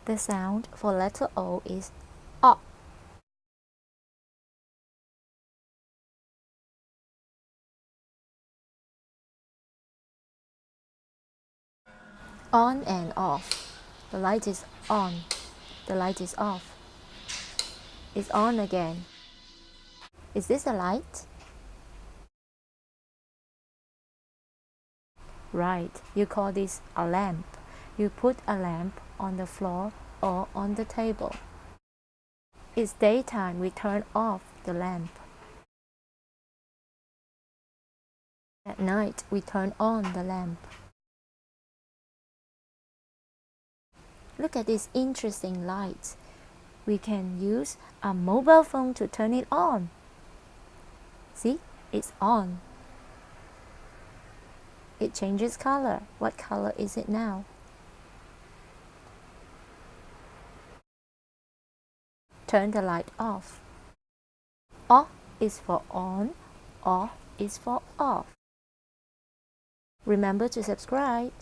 The sound for letter O is O. On and off. The light is on. The light is off. It's on again. Is this a light? Right, you call this a lamp. You put a lamp on the floor or on the table. It's daytime, we turn off the lamp. At night, we turn on the lamp. Look at this interesting light. We can use a mobile phone to turn it on. See, it's on. It changes color. What color is it now? Turn the light off. O is for on, O is for off. Remember to subscribe.